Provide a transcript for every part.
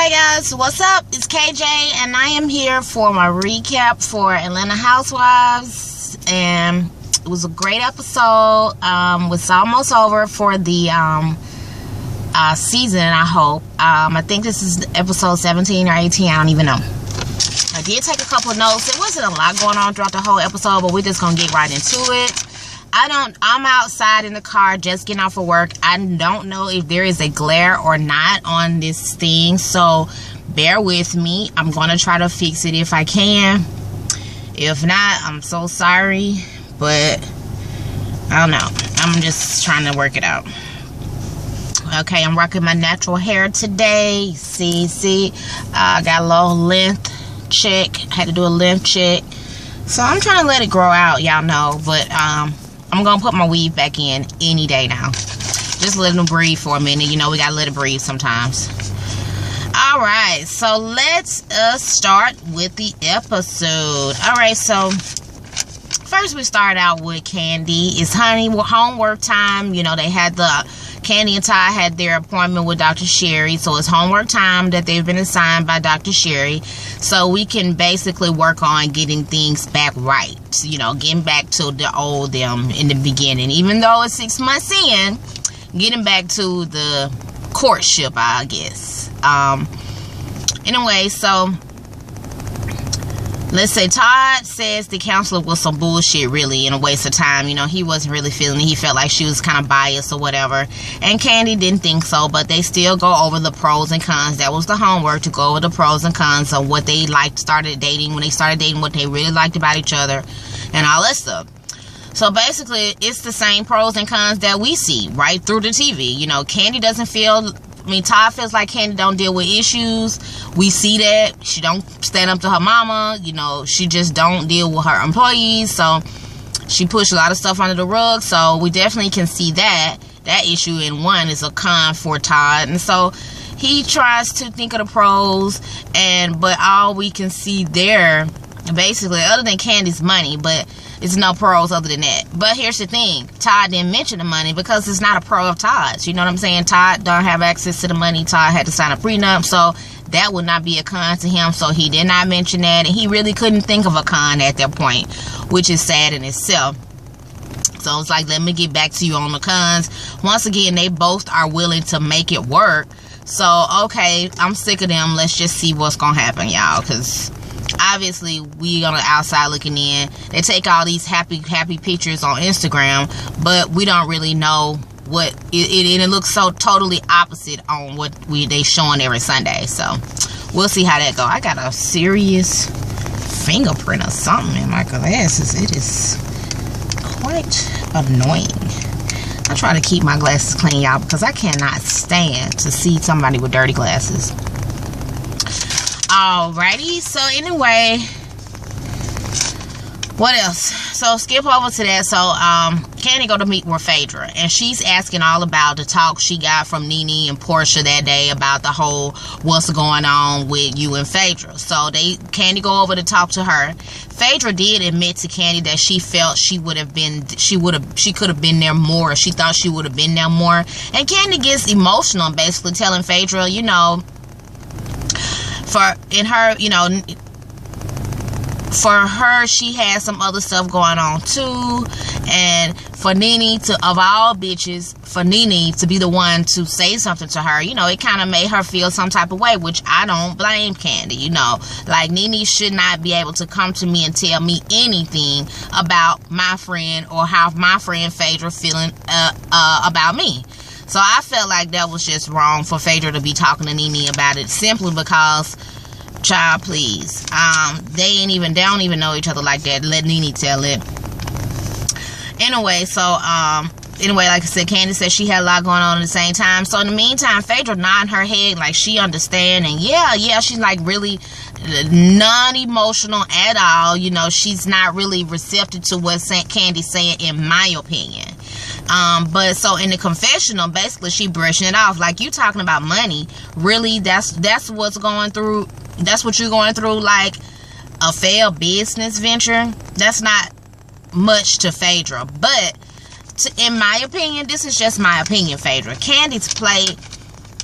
Alright guys, what's up? It's KJ and I am here for my recap for Atlanta Housewives, and it was a great episode. It's almost over for the season, I hope. I think this is episode 17 or 18, I don't even know. I did take a couple of notes. There wasn't a lot going on throughout the whole episode, but we're just gonna get right into it. I'm outside in the car just getting off of work. I don't know if there is a glare or not on this thing, so bear with me. I'm gonna try to fix it if I can. If not, I'm so sorry, but I don't know. I'm just trying to work it out. Okay, I'm rocking my natural hair today. See, I got a little length check. Had to do a length check, so I'm trying to let it grow out, y'all know, but I'm gonna put my weave back in any day now. Just let them breathe for a minute. You know, we gotta let it breathe sometimes. Alright, so let's start with the episode. Alright, so first we start out with Candy. It's homework time. You know, they had Candy and Ty had their appointment with Dr. Sherry, so it's homework time that they've been assigned by Dr. Sherry, so we can basically work on getting things back right. You know, getting back to the old them in the beginning, even though it's 6 months in, getting back to the courtship, I guess. Anyway, so let's say Todd says the counselor was some bullshit, really, and a waste of time. You know, he wasn't really feeling it. He felt like she was kind of biased or whatever. And Candy didn't think so, but they still go over the pros and cons. That was the homework, to go over the pros and cons of what they liked, started dating, when they started dating, what they really liked about each other, and all that stuff. So basically, it's the same pros and cons that we see right through the TV. You know, Candy doesn't feel... Todd feels like Candy don't deal with issues. We see that. She don't stand up to her mama. You know, she just don't deal with her employees. So, she pushed a lot of stuff under the rug. So, we definitely can see that issue in one is a con for Todd. And so, he tries to think of the pros. But all we can see there, basically, other than Candy's money, but it's no pros other than that. But here's the thing. Todd didn't mention the money because it's not a pro of Todd's. You know what I'm saying? Todd don't have access to the money. Todd had to sign a prenup, so that would not be a con to him. So he did not mention that, and he really couldn't think of a con at that point, which is sad in itself. So it's like, let me get back to you on the cons. Once again, they both are willing to make it work. So, okay, I'm sick of them. Let's just see what's going to happen, y'all, because... obviously, we on the outside looking in. They take all these happy pictures on Instagram, but we don't really know what it looks so totally opposite on what they showing every Sunday. So we'll see how that go. I got a serious fingerprint or something in my glasses. It is quite annoying. I try to keep my glasses clean, y'all, because I cannot stand to see somebody with dirty glasses. Alrighty, so anyway, what else? So skip over to that. So Candy go to meet with Phaedra, and she's asking all about the talk she got from Nene and Portia that day about the whole what's going on with you and Phaedra. So Candy go over to talk to her. Phaedra did admit to Candy that she felt she could have been there more. She thought she would have been there more, and Candy gets emotional, basically telling Phaedra, you know, for her, she had some other stuff going on too, and for Nene of all bitches, for Nene to be the one to say something to her, you know, it kind of made her feel some type of way, which I don't blame Candy. You know, like, Nene should not be able to come to me and tell me anything about my friend or how my friend Phaedra feeling about me. So I felt like that was just wrong for Phaedra to be talking to Nene about it, simply because, child, please, they don't even know each other like that. Let Nene tell it. Anyway, so like I said, Candy said she had a lot going on at the same time. So in the meantime, Phaedra nodding her head like she understand, and yeah, she's like really non-emotional at all. You know, she's not really receptive to what Candy's saying, in my opinion. But so in the confessional, basically she brushing it off like, you talking about money, really? That's what's going through. That's what you're going through, like a failed business venture. That's not much to Phaedra, but in my opinion, this is just my opinion, Phaedra. Candy's play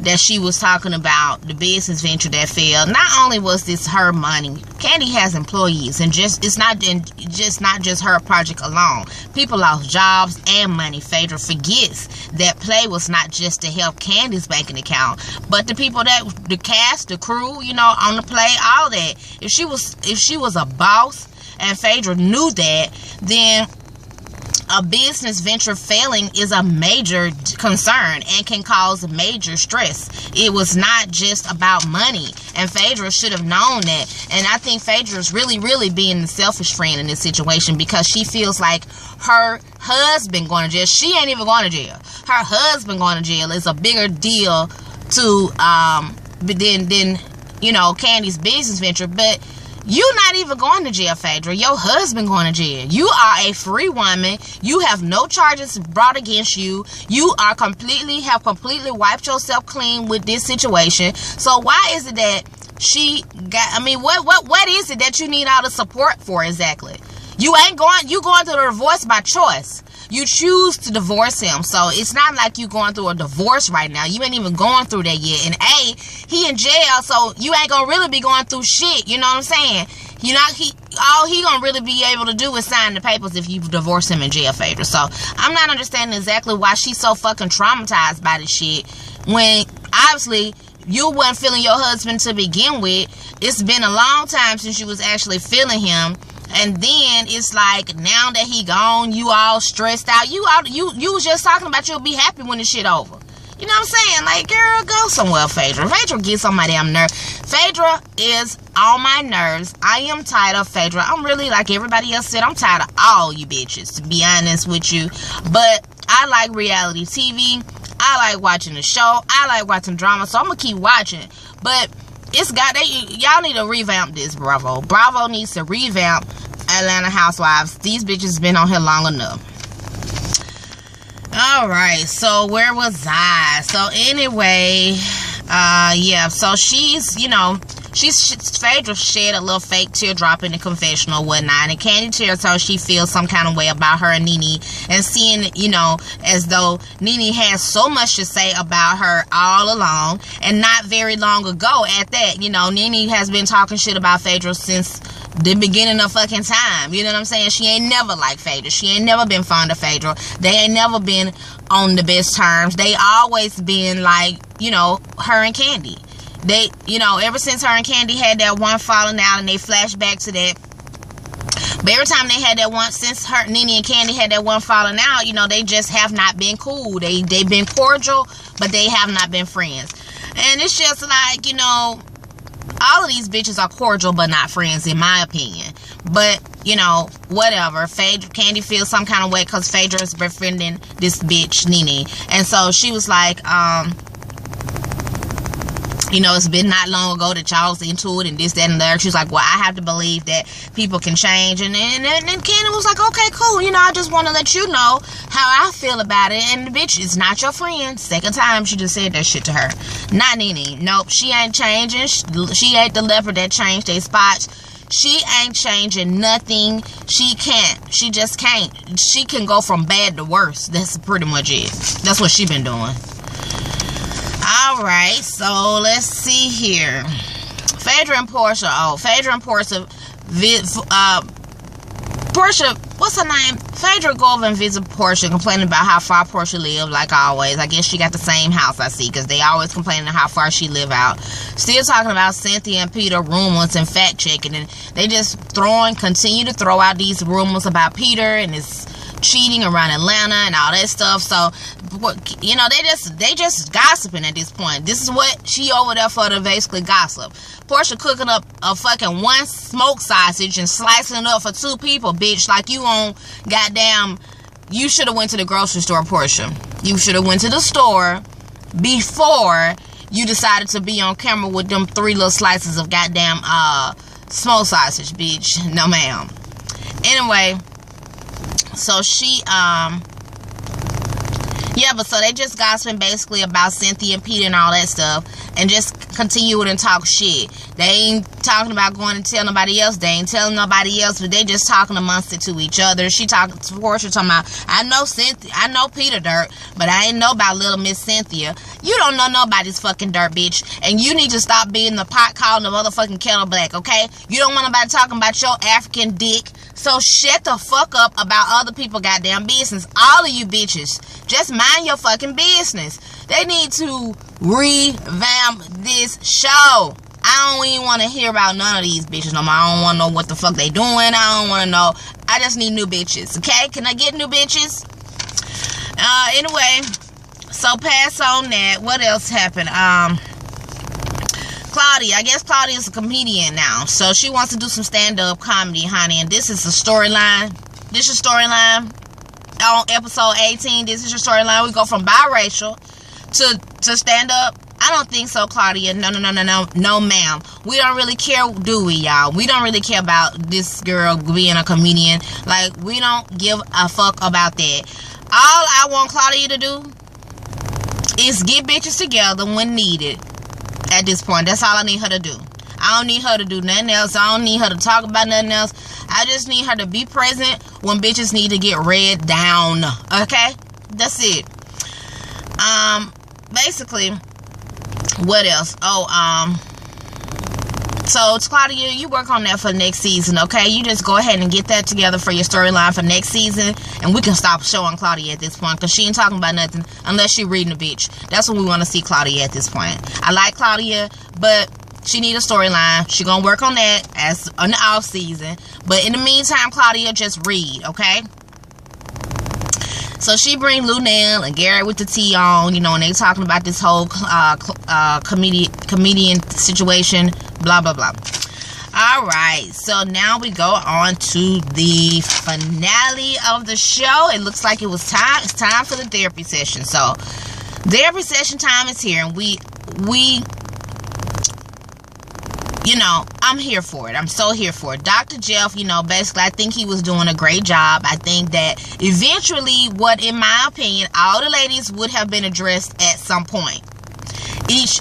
that she was talking about the business venture that failed. Not only was this her money, Kandi has employees, and it's not just her project alone. People lost jobs and money. Phaedra forgets that play was not just to help Kandi's banking account, but the people the cast, the crew, you know, on the play, all that. If she was a boss and Phaedra knew that, then a business venture failing is a major concern and can cause major stress. It was not just about money, and Phaedra should have known that. And I think Phaedra is really, really being the selfish friend in this situation, because she feels like her husband going to jail. She ain't even going to jail. Her husband going to jail is a bigger deal to than you know, Kandi's business venture. But you're not even going to jail, Phaedra. Your husband going to jail. You are a free woman. You have no charges brought against you. You are completely wiped yourself clean with this situation. So why is it that she got, I mean, what is it that you need all the support for exactly? You going through a divorce by choice. You choose to divorce him. So it's not like you going through a divorce right now. You ain't even going through that yet. And he in jail, so you ain't gonna really be going through shit. You know what I'm saying? You know, all he gonna really be able to do is sign the papers if you divorce him in jail, Phaedra. So I'm not understanding exactly why she's so fucking traumatized by this shit, when obviously you wasn't feeling your husband to begin with. It's been a long time since you was actually feeling him. And then it's like, now that he gone, you all stressed out. You was just talking about you'll be happy when this shit over. You know what I'm saying? Like, girl, go somewhere, Phaedra. Phaedra gets on my damn nerves. Phaedra is on my nerves. I am tired of Phaedra. I'm really, like everybody else said, I'm tired of all you bitches, to be honest with you. But I like reality TV. I like watching the show. I like watching drama. So I'm going to keep watching. But y'all need to revamp this, Bravo. Bravo needs to revamp Atlanta Housewives. These bitches been on here long enough. Alright, so where was I? So anyway, yeah, so she's, you know, Phaedra shed a little fake teardrop in the confessional or whatnot, and Kandi tells her she feels some kind of way about her and Nene, and seeing, you know, as though Nene has so much to say about her all along, and not very long ago at that. You know, Nene has been talking shit about Phaedra since the beginning of fucking time. You know what I'm saying? She ain't never liked Phaedra. She ain't never been fond of Phaedra. They ain't never been on the best terms. They always been like, you know, her and Kandi. They, you know, ever since her and Kandi had that one falling out, and they flash back to that. But every time they had that one, since Nene and Kandi had that one falling out, you know, they just have not been cool. They've been cordial, but they have not been friends. And it's just like, you know, all of these bitches are cordial but not friends, in my opinion. But, you know, whatever. Kandi feels some kind of way because Phaedra is befriending this bitch, Nene. And so she was like, you know, it's been not long ago that y'all was into it and this, that, and the other. She was like, well, I have to believe that people can change. And then Kandi was like, okay, cool. You know, I just want to let you know how I feel about it. And the bitch is not your friend. Second time she just said that shit to her. Not Nene. Nope, she ain't changing. She ain't the leopard that changed their spots. She ain't changing nothing. She can't. She just can't. She can go from bad to worse. That's pretty much it. That's what she been doing. Alright, so let's see here. Phaedra and Portia. Oh, Phaedra and Portia. Portia, what's her name? Phaedra go over and visit Portia, complaining about how far Portia lived, like always. I guess she got the same house, I see, because they always complaining how far she live out. Still talking about Cynthia and Peter rumors and fact checking, and they just continue to throw out these rumors about Peter and his cheating around Atlanta and all that stuff. So, you know, they just gossiping at this point. This is what she over there for, to basically gossip. Portia cooking up a fucking one smoked sausage and slicing it up for two people, bitch. Like you on goddamn, you should have went to the grocery store, Portia. You should have went to the store before you decided to be on camera with them 3 little slices of goddamn smoked sausage, bitch. No, ma'am. Anyway, so she Yeah, but so they just gossiping basically about Cynthia and Peter and all that stuff, and just continuing to talk shit. They ain't talking about going to tell nobody else. They ain't telling nobody else, but they just talking amongst it to each other. She talking to Portia, talking about, I know Cynthia, I know Peter dirt, but I ain't know about little Miss Cynthia. You don't know nobody's fucking dirt, bitch, and you need to stop being the pot calling the motherfucking kettle black, okay? You don't want nobody talking about your African dick, so shut the fuck up about other people goddamn business. All of you bitches, just mind your fucking business. They need to revamp this show. I don't even want to hear about none of these bitches no more. I don't want to know what the fuck they doing. I don't want to know. I just need new bitches, okay? Can I get new bitches? Anyway, so pass on that. What else happened? Claudia. I guess Claudia is a comedian now. So she wants to do some stand-up comedy, honey. And this is a storyline. This is storyline. On episode 18, this is your storyline. We go from biracial to stand-up. I don't think so, Claudia. No, ma'am. We don't really care, do we, y'all? We don't really care about this girl being a comedian. Like, we don't give a fuck about that. All I want Claudia to do is get bitches together when needed. At this point, that's all I need her to do. I don't need her to do nothing else. I don't need her to talk about nothing else. I just need her to be present when bitches need to get read down. Okay? That's it. Basically, what else? So Claudia, you work on that for next season, okay? You just go ahead and get that together for your storyline for next season, and we can stop showing Claudia at this point, because she ain't talking about nothing unless she reading a bitch. That's what we want to see Claudia at this point. I like Claudia, but she need a storyline. She gonna work on that as on the off season. But in the meantime, Claudia, just read, okay? So she bring Lunel and Garrett with the tea on, you know, and they talking about this whole comedian situation, blah, blah, blah. All right, so now we go on to the finale of the show. It looks like it was time. It's time for the therapy session. So therapy session time is here, and we you know, I'm here for it. I'm so here for it. Dr. Jeff, you know, basically, I think he was doing a great job. I think that eventually, in my opinion, all the ladies would have been addressed at some point. Each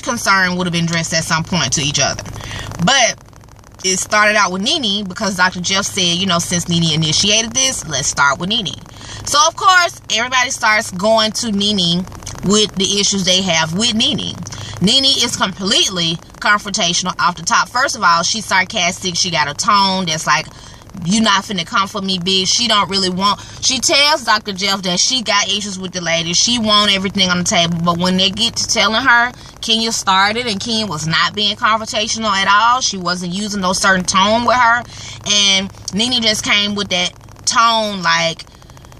concern would have been addressed at some point to each other. But it started out with Nene, because Dr. Jeff said, you know, since Nene initiated this, let's start with Nene. So, of course, everybody starts going to Nene with the issues they have with Nene. Nene is completely confrontational off the top. First of all, she's sarcastic. She got a tone that's like, you not finna come for me, bitch. She don't really want. She tells Dr. Jeff that she got issues with the lady. She want everything on the table. But when they get to telling her, Kenya started, and Kenya was not being confrontational at all. She wasn't using no certain tone with her. And Nene just came with that tone like,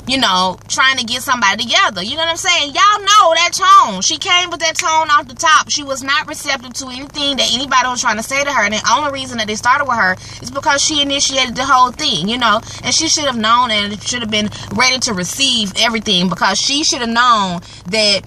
you know, trying to get somebody together. You know what I'm saying? Y'all know that tone. She came with that tone off the top. She was not receptive to anything that anybody was trying to say to her. And the only reason that they started with her is because she initiated the whole thing, you know. And she should have known and should have been ready to receive everything, because she should have known that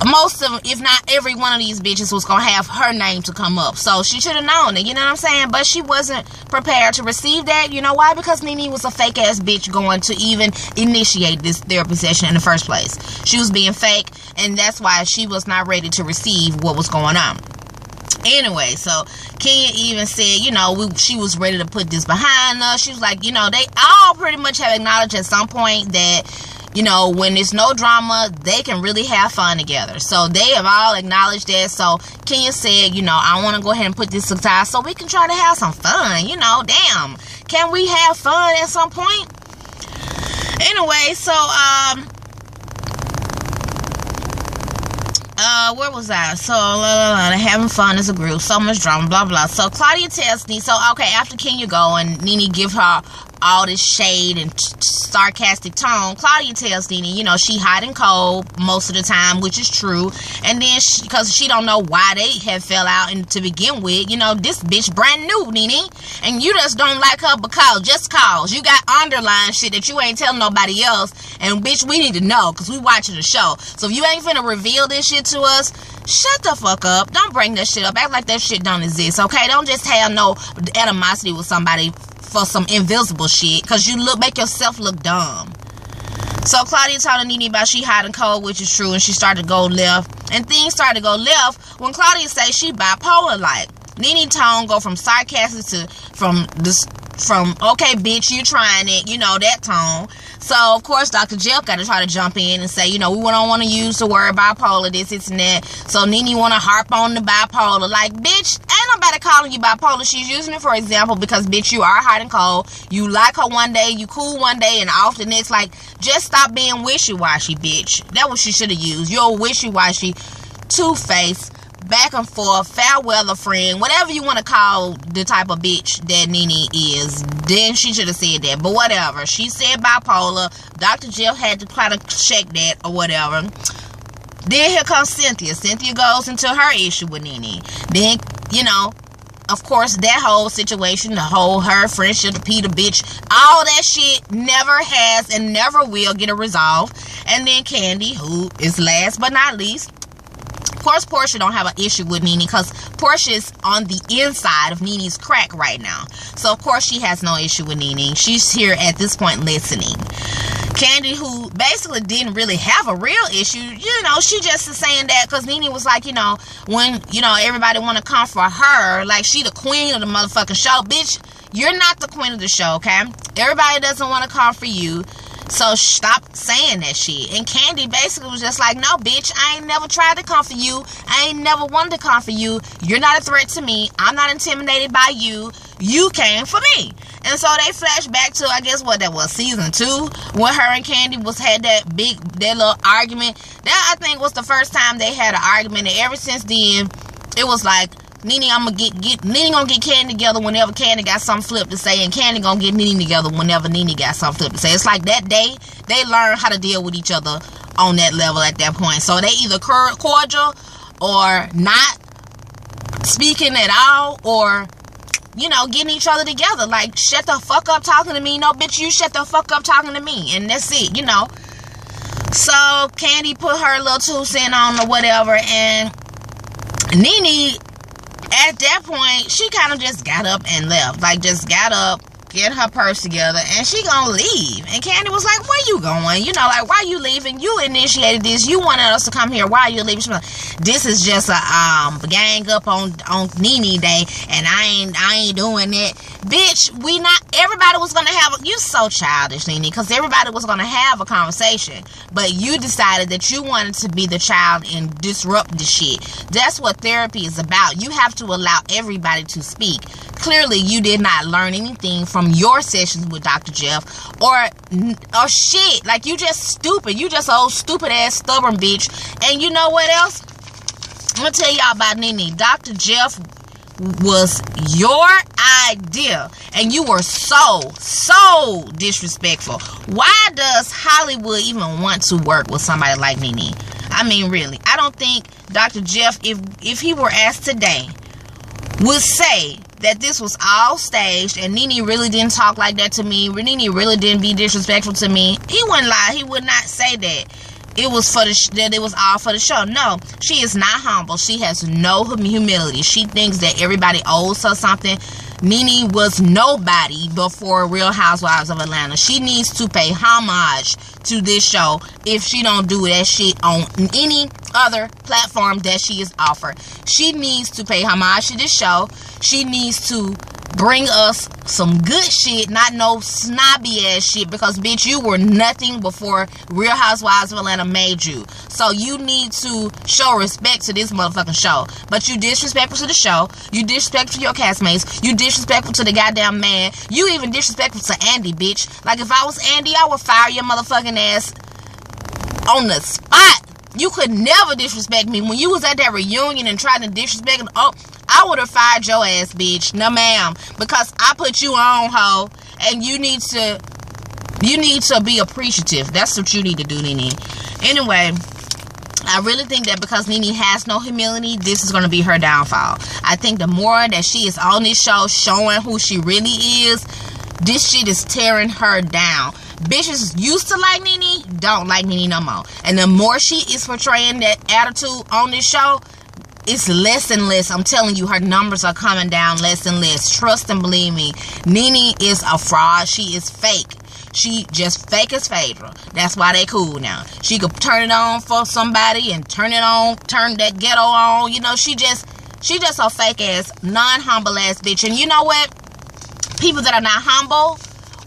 most of them, if not every one of these bitches, was going to have her name to come up. So she should have known it, you know what I'm saying? But she wasn't prepared to receive that. You know why? Because Nene was a fake-ass bitch going to even initiate this therapy session in the first place. She was being fake, and that's why she was not ready to receive what was going on. Anyway, so Kenya even said, you know, she was ready to put this behind us. She was like, you know, they all pretty much have acknowledged at some point that, you know, when there's no drama, they can really have fun together. So they have all acknowledged that. So Kenya said, you know, I want to go ahead and put this aside so we can try to have some fun. You know, damn. Can we have fun at some point? Anyway, so, where was I? So, having fun as a group. So much drama, blah, blah. So Claudia tells me, so, okay, after Kenya go and Nene give her all this shade and sarcastic tone, Claudia tells Nene, you know, she hot and cold most of the time, which is true. And then because she don't know why they have fell out and to begin with, you know, this bitch brand new, Nene, and you just don't like her just cause you got underlying shit that you ain't telling nobody else. And bitch, we need to know, because we watching the show. So if you ain't finna reveal this shit to us, shut the fuck up. Don't bring that shit up. Act like that shit don't exist, okay? Don't just have no animosity with somebody for some invisible shit, because you make yourself look dumb. So Claudia told Nene about she hot and cold, which is true, and she started to go left. And things started to go left when Claudia said she bipolar like. Nene tone go from sarcastic to from okay bitch, you trying it, you know, that tone. So of course Dr. Jeff got to try to jump in and say, you know, we don't want to use the word bipolar, this and that. So Nene want to harp on the bipolar, like, bitch, ain't nobody calling you bipolar. She's using it for example because bitch, you are hot and cold. You like her one day, you cool one day, and off the next. Like, just stop being wishy-washy, bitch. That's what she should have used. You're a wishy-washy, two-faced, back and forth, fair weather friend, whatever you want to call the type of bitch that Nene is. Then she should have said that, but whatever. She said bipolar. Dr. Jill had to try to check that or whatever. Then here comes Cynthia. Cynthia goes into her issue with Nene. Then, you know, of course, that whole situation, her friendship, the Peter bitch, all that shit never has and never will get a resolve. And then Candy, who is last but not least. Of course, Portia don't have an issue with Nene because Portia is on the inside of Nene's crack right now. So, of course, she has no issue with Nene. She's here at this point listening. Candy, who basically didn't really have a real issue, you know, she just is saying that because Nene was like, you know, when, you know, everybody want to come for her, like she the queen of the motherfucking show. Bitch, you're not the queen of the show, okay? Everybody doesn't want to come for you. So stop saying that shit. And Candy basically was just like, no, bitch, I ain't never tried to come for you. I ain't never wanted to come for you. You're not a threat to me. I'm not intimidated by you. You came for me. And so they flash back to, I guess, what that was, season 2, when her and Candy had that little argument. That, I think, was the first time they had an argument. And ever since then, it was like, Nene, Nene gonna get Candy together whenever Candy got something flipped to say, and Candy gonna get Nene together whenever Nene got something flipped to say. It's like that day, they learned how to deal with each other on that level at that point. So they either cordial or not speaking at all, or, you know, getting each other together. Like, shut the fuck up talking to me. No, bitch, you shut the fuck up talking to me. And that's it, you know. So Candy put her little 2 cents on or whatever, and Nene, at that point, she kind of just got up and left. Like, just got up, get her purse together, and she gonna leave. And Candy was like, where you going? You know, like, why you leaving? You initiated this. You wanted us to come here. Why are you leaving? She was like, this is just a gang up on Nene Day, and I ain't doing it. Bitch, everybody was gonna have you so childish, Nene, because everybody was gonna have a conversation, but you decided that you wanted to be the child and disrupt the shit. That's what therapy is about. You have to allow everybody to speak. Clearly, you did not learn anything from your sessions with Dr. Jeff, or shit. Like, you just stupid. You just old stupid ass stubborn bitch. And you know what else? I'm gonna tell y'all about Nene. Dr. Jeff was your idea, and you were so disrespectful. Why does Hollywood even want to work with somebody like Nene? I mean, really, I don't think Dr. Jeff, if he were asked today, would say that this was all staged and Nene really didn't talk like that to me, Nene really didn't be disrespectful to me. He wouldn't lie. He would not say that it was that it was all for the show. No, she is not humble. She has no humility. She thinks that everybody owes her something. Nene was nobody before Real Housewives of Atlanta. She needs to pay homage to this show if she don't do that shit on any other platform that she is offered. She needs to pay homage to this show. She needs to bring us some good shit, not no snobby ass shit, because bitch, you were nothing before Real Housewives of Atlanta made you. So you need to show respect to this motherfucking show. But you disrespectful to the show. You disrespectful to your castmates. You disrespectful to the goddamn man. You even disrespectful to Andy, bitch. Like, if I was Andy, I would fire your motherfucking ass on the spot. You could never disrespect me. When you was at that reunion and tried to disrespect me, I would have fired your ass, bitch. No, ma'am. Because I put you on, ho. And you need to be appreciative. That's what you need to do, Nene. Anyway, I really think that because Nene has no humility, this is going to be her downfall. I think the more that she is on this show showing who she really is, this shit is tearing her down. Bitches used to like Nene, don't like Nene no more. And the more she is portraying that attitude on this show, it's less and less. I'm telling you, her numbers are coming down less and less. Trust and believe me. Nene is a fraud. She is fake. She just fake as Phaedra. That's why they cool now. She could turn it on for somebody and turn that ghetto on. You know, she just a fake ass, non-humble ass bitch. And you know what? People that are not humble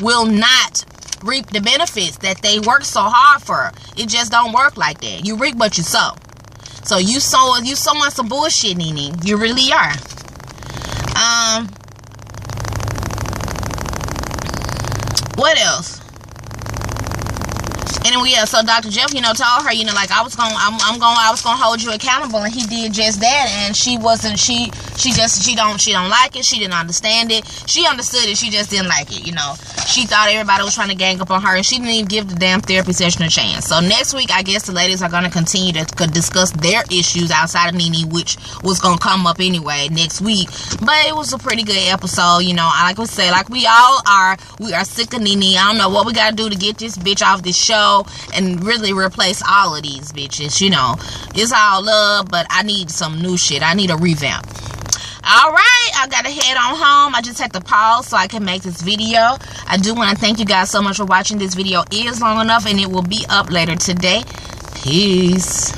will not reap the benefits that they work so hard for. It just don't work like that. You reap what you sow. So you sowing some bullshit, Nene. You really are. What else? Anyway, yeah, so Dr. Jeff, you know, told her, you know, like, I was gonna hold you accountable, and he did just that. And she don't like it. She didn't understand it. She understood it, she just didn't like it, you know. She thought everybody was trying to gang up on her, and she didn't even give the damn therapy session a chance. So next week, I guess the ladies are gonna continue to discuss their issues outside of Nene, which was gonna come up anyway next week. But it was a pretty good episode, you know. Like we say, like we are sick of Nene. I don't know what we gotta do to get this bitch off this show and really replace all of these bitches. You know, it's all love, but I need some new shit. I need a revamp. Alright, I gotta head on home. I just had to pause so I can make this video. I do want to thank you guys so much for watching. This video is long enough, and it will be up later today. Peace.